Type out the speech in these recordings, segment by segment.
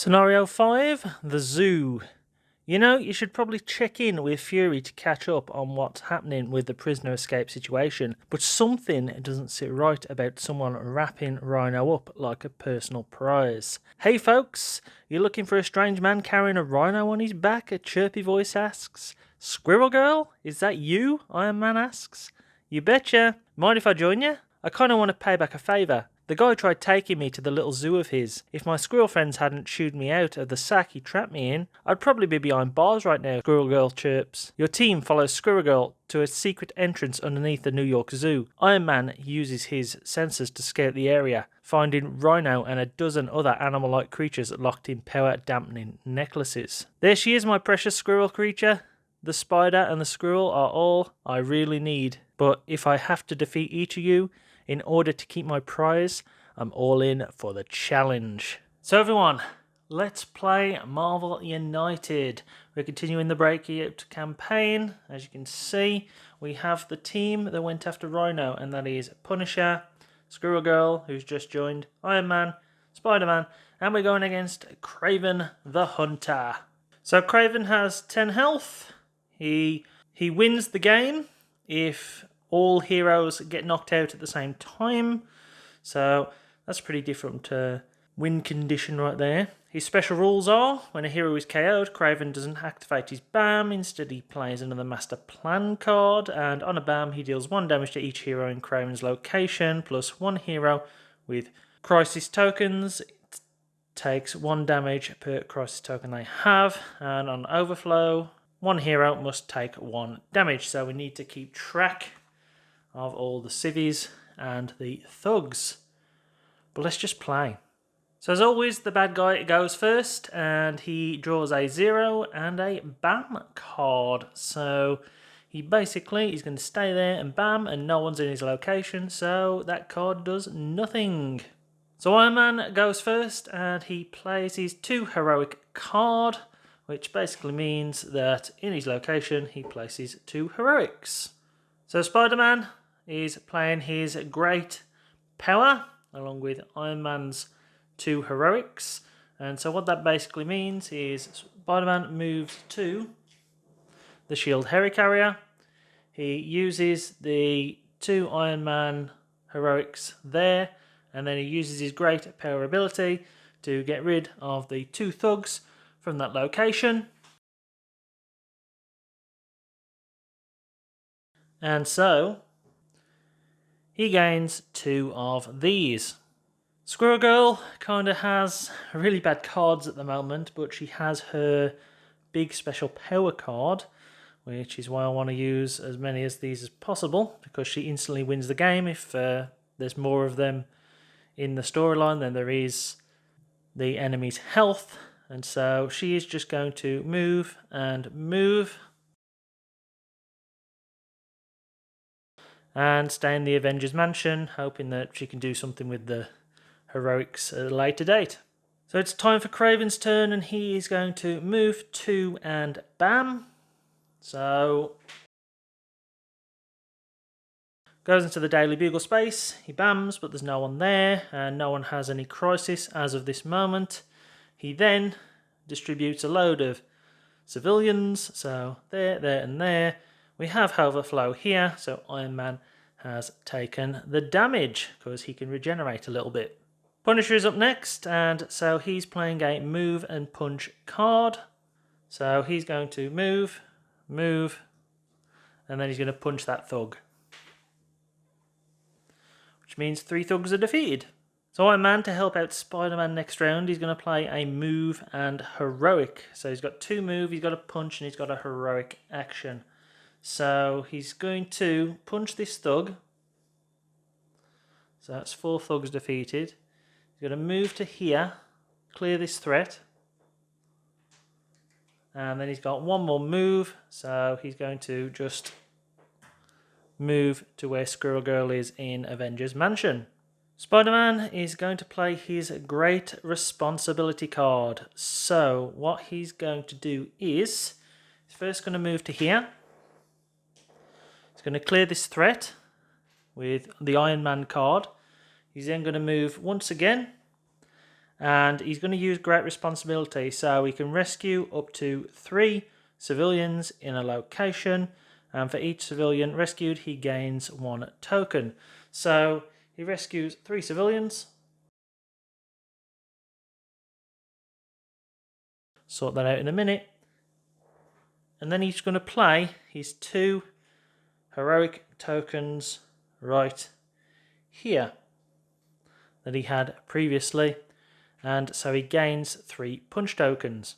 Scenario 5, the zoo. You know, you should probably check in with Fury to catch up on what's happening with the prisoner escape situation, but something doesn't sit right about someone wrapping Rhino up like a personal prize. Hey folks, you're looking for a strange man carrying a rhino on his back? A chirpy voice asks. Squirrel Girl? Is that you? Iron Man asks. You betcha. Mind if I join you? I kinda want to pay back a favour. The guy tried taking me to the little zoo of his. If my squirrel friends hadn't shooed me out of the sack he trapped me in, I'd probably be behind bars right now, Squirrel Girl chirps. Your team follows Squirrel Girl to a secret entrance underneath the New York Zoo. Iron Man uses his sensors to scout the area, finding Rhino and a dozen other animal-like creatures locked in power-dampening necklaces. There she is, my precious squirrel creature. The spider and the squirrel are all I really need. But if I have to defeat each of you in order to keep my prize, I'm all in for the challenge. So everyone, let's play Marvel United. We're continuing the Breakout campaign. As you can see, we have the team that went after Rhino, and that is Punisher, Squirrel Girl, who's just joined, Iron Man, Spider-Man, and we're going against Kraven the Hunter. So Kraven has 10 health. He wins the game if all heroes get knocked out at the same time. So that's a pretty different win condition right there. His special rules are, when a hero is KO'd, Kraven doesn't activate his BAM. Instead, he plays another Master Plan card. And on a BAM, he deals 1 damage to each hero in Kraven's location, plus 1 hero with Crisis tokens. It takes 1 damage per Crisis token they have. And on Overflow, 1 hero must take 1 damage. So we need to keep track of all the civvies and the thugs. But let's just play. So as always, the bad guy goes first, and he draws a 0 and a BAM card. So he's going to stay there and BAM, and no one's in his location, so that card does nothing. So Iron Man goes first, and he plays his 2 heroic card, which basically means that in his location he places 2 heroics. So Spider-Man is playing his great power along with Iron Man's 2 heroics, and so what that basically means is Spider-Man moves to the shield helicarrier. He uses the 2 Iron Man heroics there, and then he uses his great power ability to get rid of the 2 thugs from that location. And so he gains 2 of these. Squirrel Girl kind of has really bad cards at the moment, but she has her big special power card, which is why I want to use as many of these as possible, because she instantly wins the game if there's more of them in the storyline than there is the enemy's health. And so she is just going to move and move and stay in the Avengers Mansion, hoping that she can do something with the heroics at a later date. So it's time for Kraven's turn, and he is going to move 2 and BAM. So goes into the Daily Bugle space, he BAMs, but there's no one there, and no one has any crisis as of this moment. He then distributes a load of civilians, so there, and there. We have Overflow here, so Iron Man has taken the damage because he can regenerate a little bit. Punisher is up next, and so he's playing a move and punch card. So he's going to move, and then he's going to punch that thug, which means 3 thugs are defeated. So Iron Man, to help out Spider-Man next round, he's going to play a move and heroic. So he's got 2 move, he's got a punch, and he's got a heroic action. So he's going to punch this thug. So that's 4 thugs defeated. He's going to move to here, clear this threat. And then he's got 1 more move. So he's going to just move to where Squirrel Girl is in Avengers Mansion. Spider-Man is going to play his Great Responsibility card. So what he's going to do is, he's first going to move to here. He's going to clear this threat with the Iron Man card. He's then going to move once again, And he's going to use great responsibility, so he can rescue up to 3 civilians in a location, and for each civilian rescued he gains 1 token. So he rescues 3 civilians. Sort that out in a minute. And then he's going to play his 2 heroic tokens right here that he had previously, and so he gains 3 punch tokens.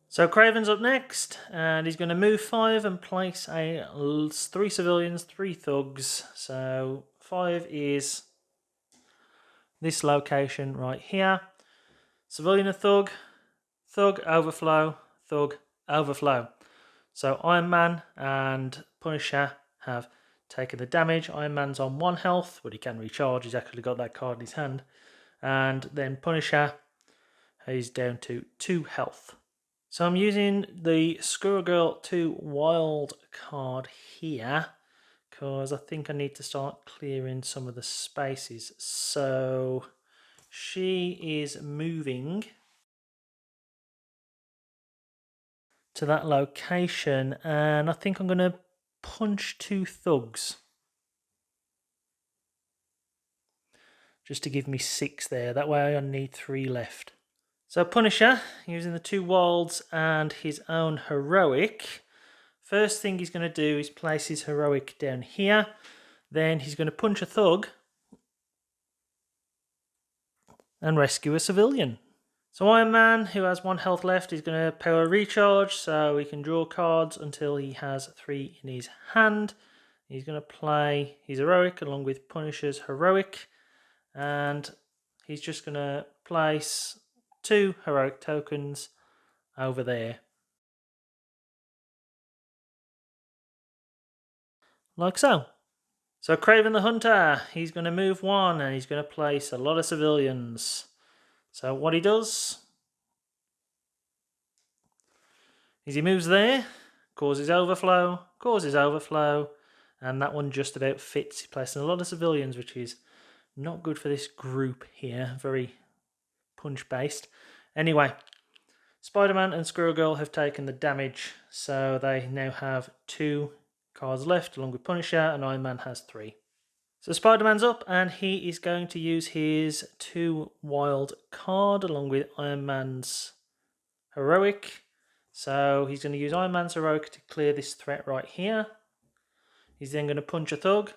So Kraven's up next, and he's going to move 5 and place 3 civilians, 3 thugs. So 5 is this location right here. Civilian and thug, thug overflow, thug overflow. So Iron Man and Punisher have taken the damage. Iron Man's on 1 health, but he can recharge. He's actually got that card in his hand. And then Punisher, he's down to 2 health. So I'm using the Squirrel Girl 2 wild card here, because I think I need to start clearing some of the spaces. So she is moving to that location, and I think I'm going to punch 2 thugs. Just to give me 6 there. That way I only need 3 left. So Punisher, using the 2 wilds and his own heroic. First thing he's going to do is place his heroic down here. Then he's going to punch a thug and rescue a civilian. So Iron Man, who has 1 health left, is going to power recharge, so he can draw cards until he has 3 in his hand. He's going to play his heroic along with Punisher's heroic, and he's just going to place 2 heroic tokens over there. Like so. So Kraven the Hunter, he's going to move 1 and he's going to place a lot of civilians. So what he does is he moves there, causes overflow, and that one just about fits. He's placing a lot of civilians, which is not good for this group here, very punch-based. Anyway, Spider-Man and Squirrel Girl have taken the damage, so they now have 2 cards left, along with Punisher, and Iron Man has 3. So Spider-Man's up, and he is going to use his 2 wild card, along with Iron Man's heroic. So he's going to use Iron Man's heroic to clear this threat right here. He's then going to punch a thug,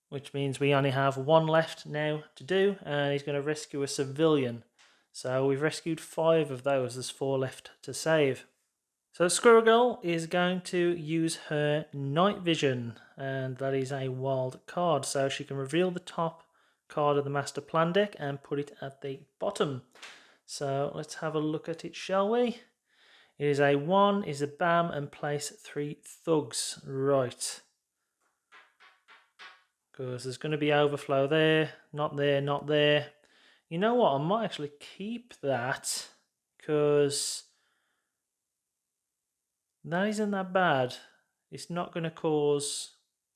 which means we only have 1 left now to do, and he's going to rescue a civilian. So we've rescued 5 of those, there's 4 left to save. So Squirrel Girl is going to use her night vision, and that is a wild card. So she can reveal the top card of the master plan deck and put it at the bottom. So let's have a look at it, shall we? It is a 1, is a bam, and place 3 thugs. Right. Because there's going to be overflow there, not there, not there. You know what? I might actually keep that, because that isn't that bad. It's not going to cause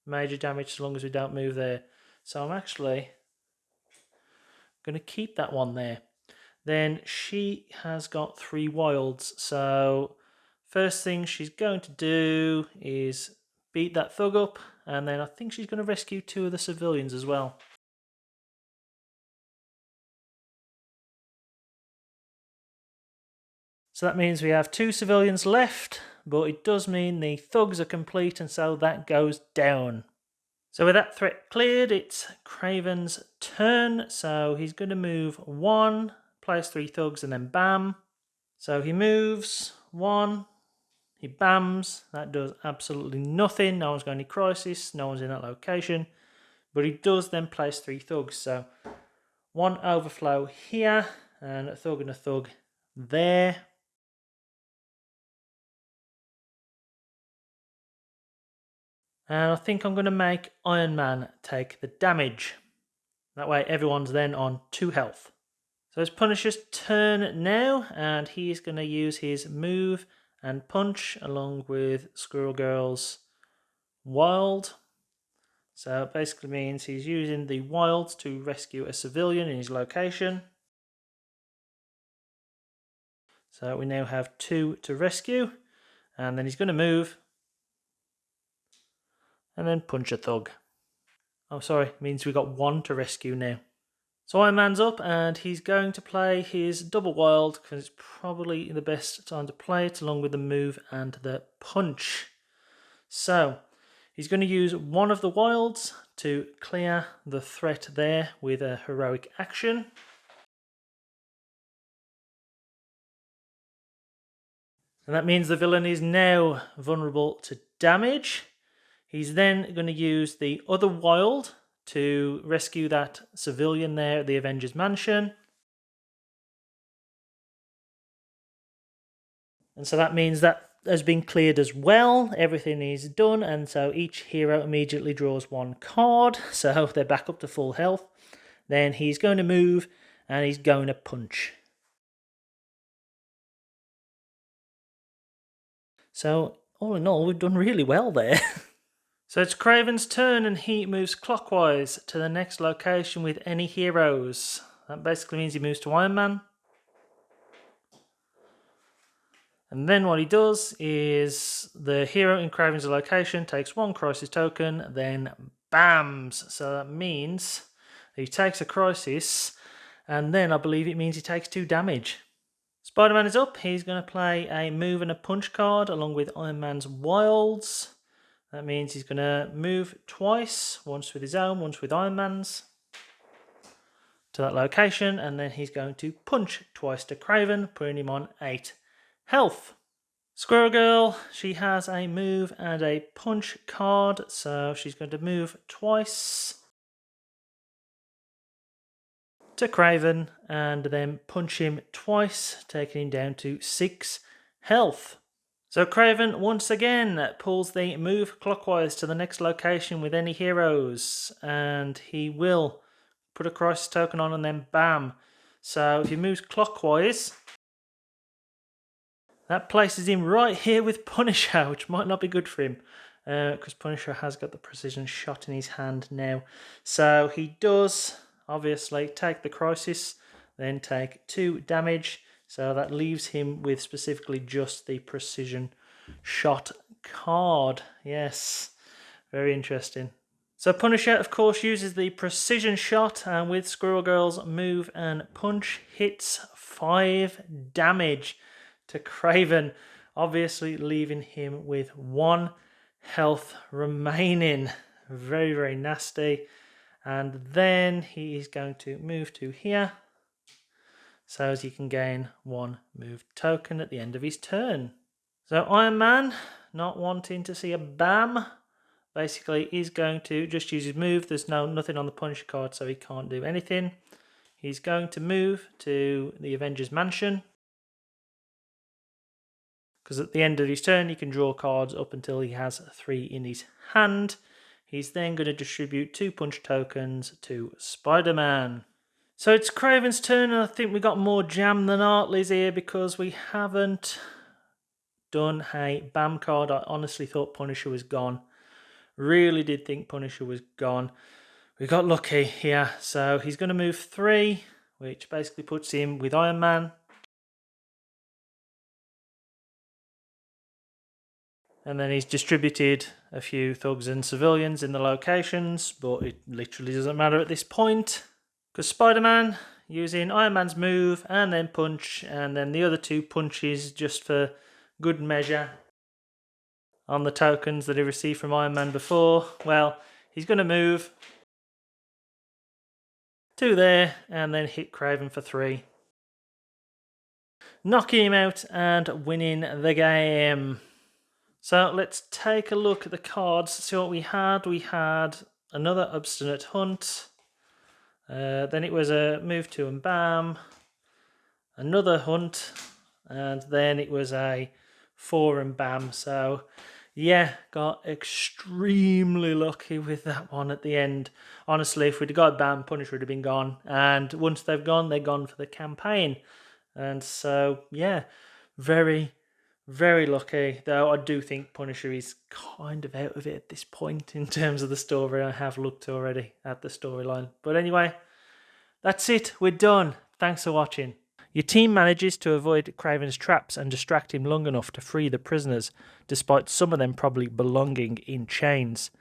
major damage as long as we don't move there. So I'm actually going to keep that one there. Then she has got 3 wilds. So first thing she's going to do is beat that thug up. And then I think she's going to rescue 2 of the civilians as well. So that means we have 2 civilians left, but it does mean the thugs are complete, and so that goes down. So with that threat cleared, it's Kraven's turn. So he's going to move 1, place 3 thugs, and then bam. So he moves 1, he bams. That does absolutely nothing. No one's got any crisis, no one's in that location. But he does then place 3 thugs. So 1 overflow here, and a thug there. And I think I'm going to make Iron Man take the damage. That way everyone's then on 2 health. So it's Punisher's turn now, and he's going to use his move and punch along with Squirrel Girl's wild. So it basically means he's using the wilds to rescue a civilian in his location. So we now have 2 to rescue, and then he's going to move and then punch a thug. Oh, sorry, means we got 1 to rescue now. So Iron Man's up, and he's going to play his double wild because it's probably the best time to play it, along with the move and the punch. So he's going to use one of the wilds to clear the threat there with a heroic action. And that means the villain is now vulnerable to damage. He's then going to use the other wild to rescue that civilian there at the Avengers Mansion. And so that means that has been cleared as well. Everything is done, and so each hero immediately draws 1 card. So they're back up to full health. Then he's going to move, and he's going to punch. So all in all, we've done really well there. So it's Kraven's turn, and he moves clockwise to the next location with any heroes. That basically means he moves to Iron Man. And then what he does is the hero in Kraven's location takes 1 crisis token, then bams. So that means he takes a crisis, and then I believe it means he takes 2 damage. Spider-Man is up. He's going to play a move and a punch card along with Iron Man's wilds. That means he's going to move twice, once with his own, once with Iron Man's, to that location, and then he's going to punch twice to Kraven, putting him on 8 health. Squirrel Girl, she has a move and a punch card, so she's going to move twice to Kraven and then punch him twice, taking him down to 6 health. So Kraven once again pulls the move clockwise to the next location with any heroes, and he will put a crisis token on and then bam. So if he moves clockwise, that places him right here with Punisher, which might not be good for him, because Punisher has got the precision shot in his hand now. So he does obviously take the crisis, then take 2 damage. So that leaves him with specifically just the precision shot card. Yes, very interesting. So Punisher, of course, uses the precision shot, and with Squirrel Girl's move and punch, hits 5 damage to Kraven, obviously leaving him with 1 health remaining. Very, very nasty. And then he is going to move to here, so as he can gain 1 move token at the end of his turn. So Iron Man, not wanting to see a bam, basically is going to just use his move. There's nothing on the Punisher card, so he can't do anything. He's going to move to the Avengers Mansion, because at the end of his turn he can draw cards up until he has 3 in his hand. He's then going to distribute 2 punch tokens to Spider-Man. So it's Kraven's turn, and I think we got more jam than Artley's here because we haven't done a BAM card. I honestly thought Punisher was gone. Really did think Punisher was gone. We got lucky here. So he's going to move 3, which basically puts him with Iron Man. And then he's distributed a few thugs and civilians in the locations, but it literally doesn't matter at this point, because Spider-Man, using Iron Man's move and then punch, and then the other 2 punches just for good measure on the tokens that he received from Iron Man before. Well, he's going to move to there and then hit Kraven for 3. Knocking him out and winning the game. So let's take a look at the cards, see what we had. We had another Obstinate Hunt. Then it was a Move to and Bam. Another Hunt. And then it was a 4 and Bam. So yeah, got extremely lucky with that one at the end. Honestly, if we'd got Bam, Punisher would have been gone. And once they've gone, they're gone for the campaign. And so yeah, very lucky, though I do think Punisher is kind of out of it at this point in terms of the story. I have looked already at the storyline. But anyway, that's it. We're done. Thanks for watching. Your team manages to avoid Kraven's traps and distract him long enough to free the prisoners, despite some of them probably belonging in chains.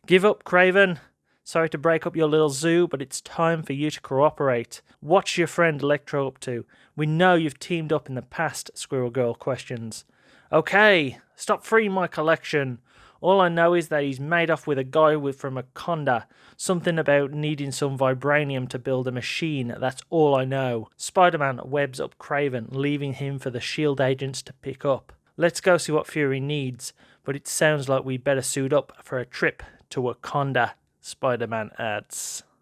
Give up, Kraven. Sorry to break up your little zoo, but it's time for you to cooperate. What's your friend Electro up to? We know you've teamed up in the past, Squirrel Girl questions. Okay, stop freeing my collection. All I know is that he's made off with a guy from a conda. Something about needing some vibranium to build a machine. That's all I know. Spider-Man webs up Kraven, leaving him for the S.H.I.E.L.D. agents to pick up. Let's go see what Fury needs, but it sounds like we better suit up for a trip to Wakanda, Spider-Man adds.